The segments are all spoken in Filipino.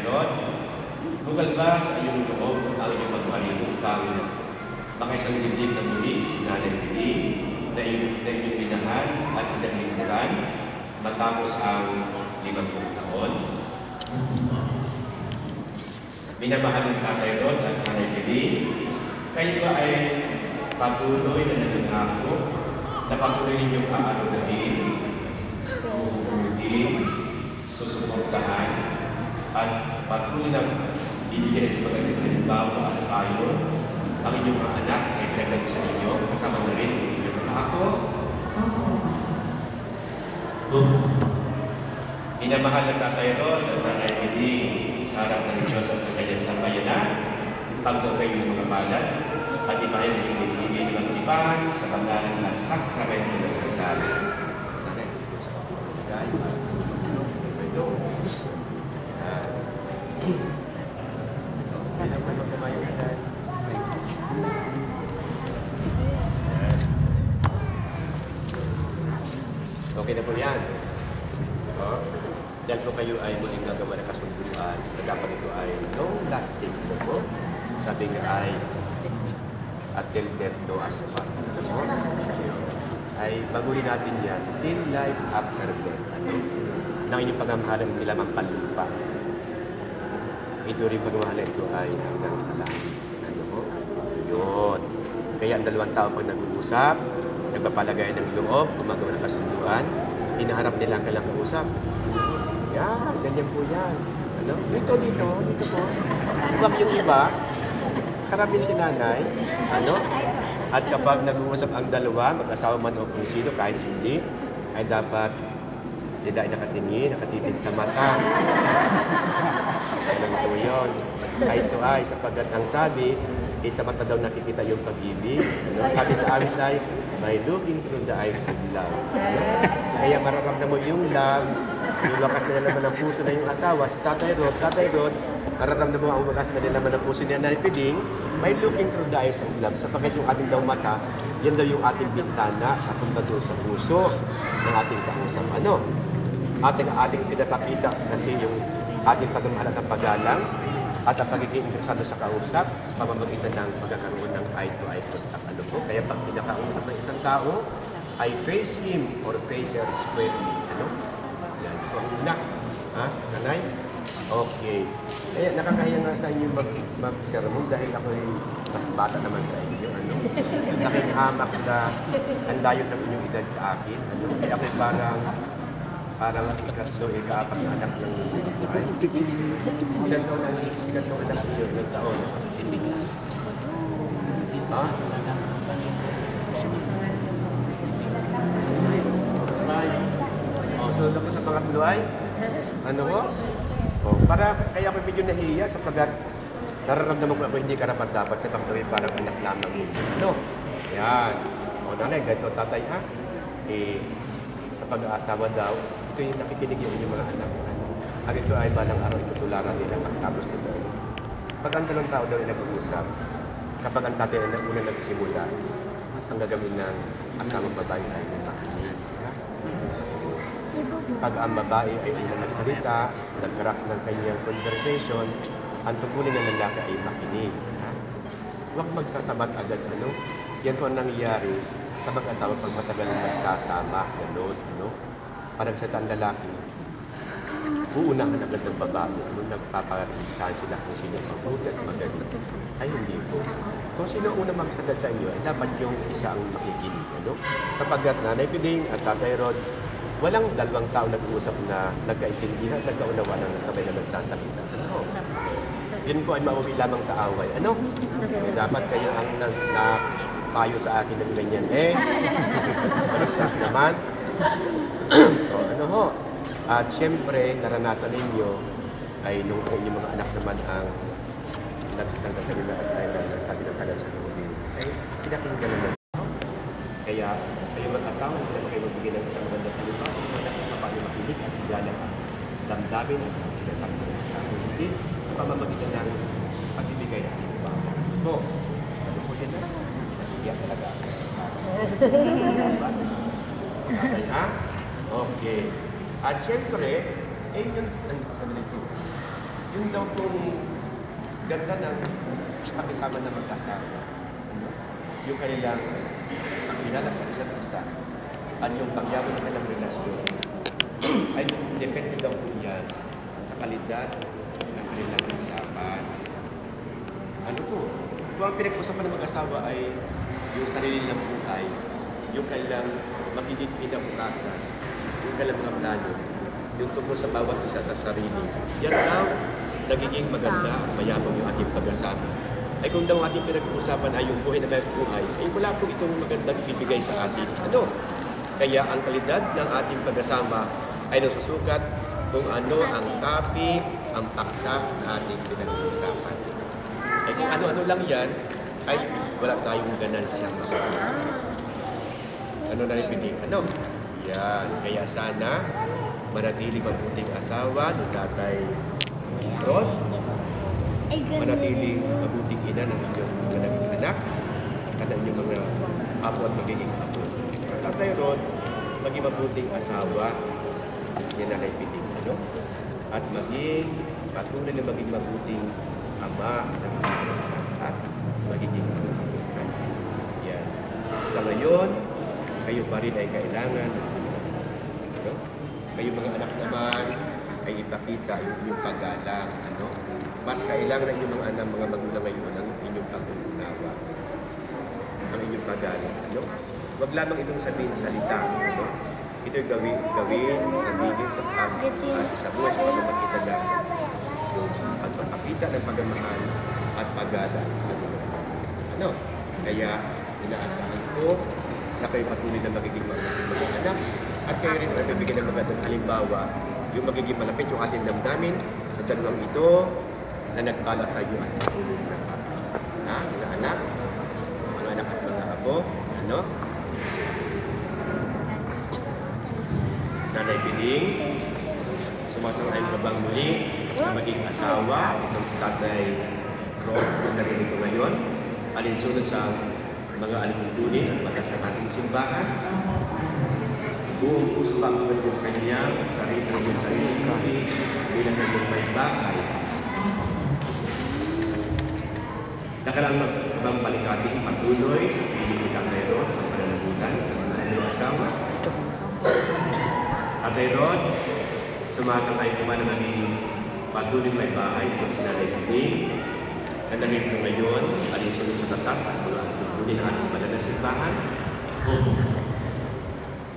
Rod, lugal ba sa iyong loob ang iyong magmarito upang makisang dibdib na muli si Nanay Pili na inyong minahal at inaglingkuran matapos ang 50 taon? Minamahal ng Tatay Rod at Nanay Pili, kayo ba ay patuloy na nangangako na patuloy ninyong aarugahin, uulitin, susuportahan, at patuloy na bibigyan ng mga halimbawa at payo ang inyong mga anak ay pinaglago sa inyo, kasama na rin ang inyong mga ako? Minamahal ng Tatay Rod at Nanay Pili, sa harap ng Diyos at ng kanyang sambayanan, pagtugay ng mga balat, at ibahin ng inyong ibigay ng tipan sa banal na sakramento ng kasal. Okay na po yan. Dahil po kayo ay muling nagawa ng kasunduan na dapat ito ay long-lasting na po. Sabi nga ay until death do us part. Ay baguhin natin yan till life after death. Nang inyong pagmamahalan hindi lamang panlupa. Ito rin pagmamahalan ito ay hanggang sa langit. Ano po? Yun. Kaya ang dalawang tao pag nag-uusap, nagpapalagay ng loob, gumagawa ng kasunduan, hinaharap nila ang kailang usap. Yan, ganyan po yan. Ano? Dito po. Huwag yung iba, karamihan si nanay, ano? At kapag nag-uusap ang dalawa, mag-asawa man o kung sino, kahit hindi, ay dapat sila ay nakatitig sa mata. Ganun po yun. Kahit ito ay, sapagkat ang sabi, sa mata daw nakikita yung pag-ibig. Ano? Sabi sa amin ay, by looking through the eyes of love. Ano? Kaya mararamdaman mo yung love, yung wakas na nalaman ng puso na yung asawa, si Tatay Rod, mararamdaman mo ang wakas na nalaman ng puso niya na piling, by looking through the eyes of love. Sapagkat yung ating daw mata, yan daw yung ating bintana, kapunta doon sa puso ng ating kausap. Ano? Ating pinapakita kasi yung ating pagmamahal at paggalang, at ang pagiging interesado sa kausap sa pamamagitan ng pagkakaroon ng eye-to-eye contact. Ano po? Kaya pag pinakausap ng isang tao, I face him or face her squarely. Ano? Yan. So, ang una. Ha? Nanay? Okay. Kaya nakakahiya nga sa inyo mag-sermon dahil ako ay mas bata naman sa inyo. Ano? Nakihamak na ang layo ng inyong edad sa akin. Ano? Kaya ako parang ikatlo, ikaapat na anak ng buhay. Ilan taon ang ikatlong anak ninyo? Ilan taon? Ha? So, ako sa pangatlo ay? Ano ko? Kaya ako medyo nahiya sapagkat nararamdaman ko ako hindi karapat-dapat sa pagkawin parang anak lamang yun. Ano? Yan. Nanay, ganito tatay ha? Sa pag-aasawa daw, ito yung nakikinig yung inyong mga anak. At ito ay balang araw itutularan nila pagkatapos nito. Pag ang dalawang tao daw ay nag-uusap, kapag ang tatay na una nagsimula, ang gagawin ng asawang babae ay makinig. Pag ang babae ay una nagsalita, nag-crack ng kanyang conversation, ang tungkulin ng lalaki ay makinig. Huwag magsasabat agad. Ano? Yan po ang nangyayari sa mag-asawa pag matagal na nagsasama, gano'n, ano? Parang sa ang lalaki, uunahan agad ng babae, ano? Nagpaparisan sila kung sino ang mabuti at magaling. Ay, hindi po. Kung sino una magsada sa inyo, ay dapat yung isa ang makikinig, ano? Sapagkat Nanay Piling at Tatay Rod, walang dalawang tao nag-uusap na nagkaintindihan, nagkaunawa na nasabay na nagsasalita. Ano? Yun po ay mauwi lamang sa away. Ano? Dapat kayo ang payo sa akin ng ganyan. Baliktad naman. So, ano ho? At syempre, naranasan ninyo ay nung inyong mga anak naman ang nagsasangka sa nila at ay nagsasabi ng kanal sa loob. Ay, pinakinggan naman. Kaya, kayo mag-asawa, hindi naman kayo magbigay ng isang magandang halimbawa. Kung anak na paano makinig at igalang ang damdamin at sinasabi ko sa hindi sa pamamagitan ng pagbibigay ng halimbawa. So, ano po din na? Iyak talaga. Okay, ha? Okay. At syempre, yun, Yun daw kung ganda ng pakisama ng mag-asawa. Ano? Yung kanilang pagkilala sa isa't isa at yung pagyaman ng kanilang relasyon ay depende daw po yan sa kalidad ng kanilang usapan. Ano po? Kung ang pinag-usapan ng mag-asawa ay yung sarili ng buhay, yung kailang magiging pinabukasan, yung kailang mga plano, yung tungkol sa bawat isa sa sarili. Yan daw, nagiging maganda, mayabang yung ating pag-asama. Ay kung daw ating pinag-uusapan ay yung buhay na may buhay, ay wala po itong magandang ibibigay sa atin. Ano? Kaya ang kalidad ng ating pag-asama ay nasusukat kung ano ang topic, ang paksa na ating pinag-uusapan. Ay kung ano-ano lang yan, ay wala tayong ganansya. Ano na ibigay? Ano? Yan. Kaya sana manatili mabuting asawa ni Tatay Rod, manatiling mabuting ina ng inyong naging anak at ng inyong mga apo at magiging apo. Tatay Rod, maging mabuting asawa, yan na naipitin. Ano? At maging patuloy na maging mabuting ama ng at magiging anak. Yan. Sa ngayon, kayo pa rin ay kailangan. Ano? Kayo mga anak naman ay ipakita yung inyong paggalang. Ano? Mas kailangan ng inyong mga anak, mga magulang ngayon ang inyong pag-unawa. Ang inyong paggalang. Ano? Huwag lamang itong sabihin salita. Ano? Ito'y gawin, sabihin sa isabuhay sa pagpapakita ng pagpapakita ng pagmamahal at paggalang sa mga ano? Kaya inaasahan ko na kayo patuloy na magiging mga anak at kayo rin ay bibigyan ng magandang halimbawa yung magiging malapit yung ating damdamin sa dalawang ito na nagbala sa iyo at patuloy na ha? Mga anak at mga apo, ano? Nanay Piling, sumasang-ayon ka bang muli na maging asawa itong si Tatay Rod na narito ngayon, alinsunod sa mga alituntunin at batas ng ating simbahan? Buong puso ba ang mo sa kanya, sarili ng iyong sarili, bilang ng may bakay. Nakalang magkabang palikating patuloy sa piling ni Tatay Rod ang pananagutan sa mga inyong asawa. Tatay Rod, sumasang-ayon ko man na maging patuloy may bahay itong sinanay Piling na narito ngayon, alinsunod sa batas at mga alituntunin ng ating banal na simbahan.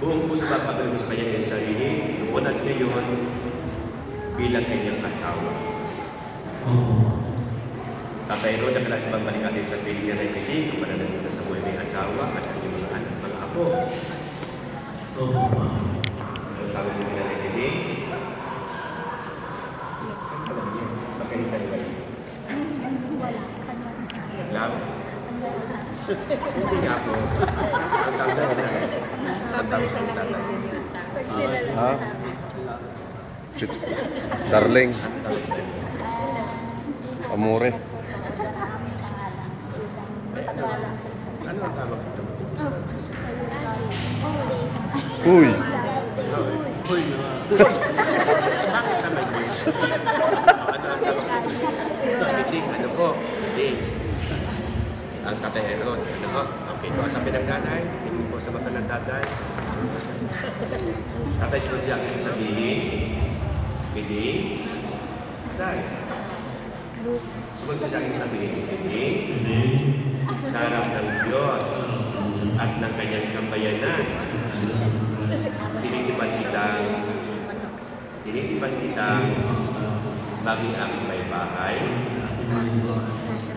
Buong puso ba pagdating sa kanya ng sarili, noon at ngayon, bilang kanyang asawa. Tatay Rod, ang kailangan ibang balik natin sa piling niya na ipiling kung mananagutan sa buhay may asawa at sa inyong mga anak, mga apo. Ang tawag mo na ipiling? Ang alam niyo, magkalitan kayo. Lang? Hindi nga po. Ang tawag sa tatay. Ang tawag sa tatay. Ha? Darling. Amore. Ano ang tawag ito? Uy! Uy! Bakit naman yun? Ano ang tawag ito? Ano po? Hindi. Ang Tatay Rod. Ano po? Okay, ito ang sabi ng nanay. Tingin po sa mata ng tatay. Tatay Rod yan. Sabihin. Piling. Tatay. Sumunod ko siya sabihin. Piling. Sa harap ng Diyos at ng kanyang sambayanan. Tinitipan kitang maging aking may bahay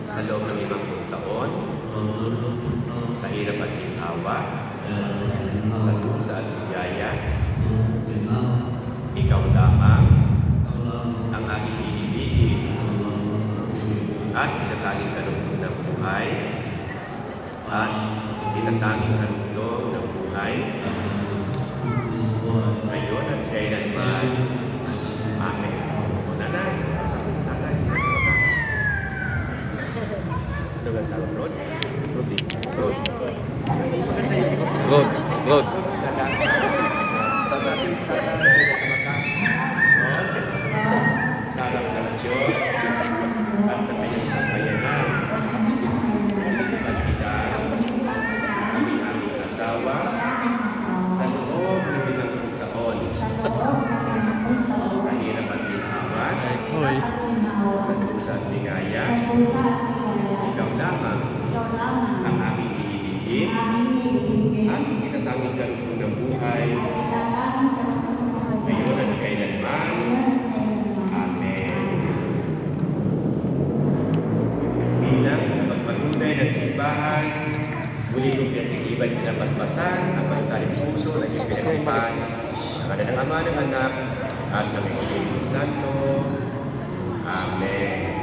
sa loob ng 50 taon, sa hirap at ginhawa, sa tusa at biyaya. Ikaw lamang ang aking iibigin at itatanging kalugtong ng buhay at itatanging kalugtong ng buhay ngayon at kailanman. Amen. O nanay, sabi sa tatay, nasa mata. Ano ang tawag, Rod? Rodi. Rod. Rod. Rod. Sabi sa tatay, nasa mata. Rod. Sa harap ng Diyos hanggang unang buhay, ngayon at kailanman. Amen. Bilang pagpatunay ng simbahan, muli kong pinag-iiban pinapaspasan ang panutaling puso na iyong pinag-iban sa ngalan ng Ama ng Anak at ng Espiritu Santo. Amen.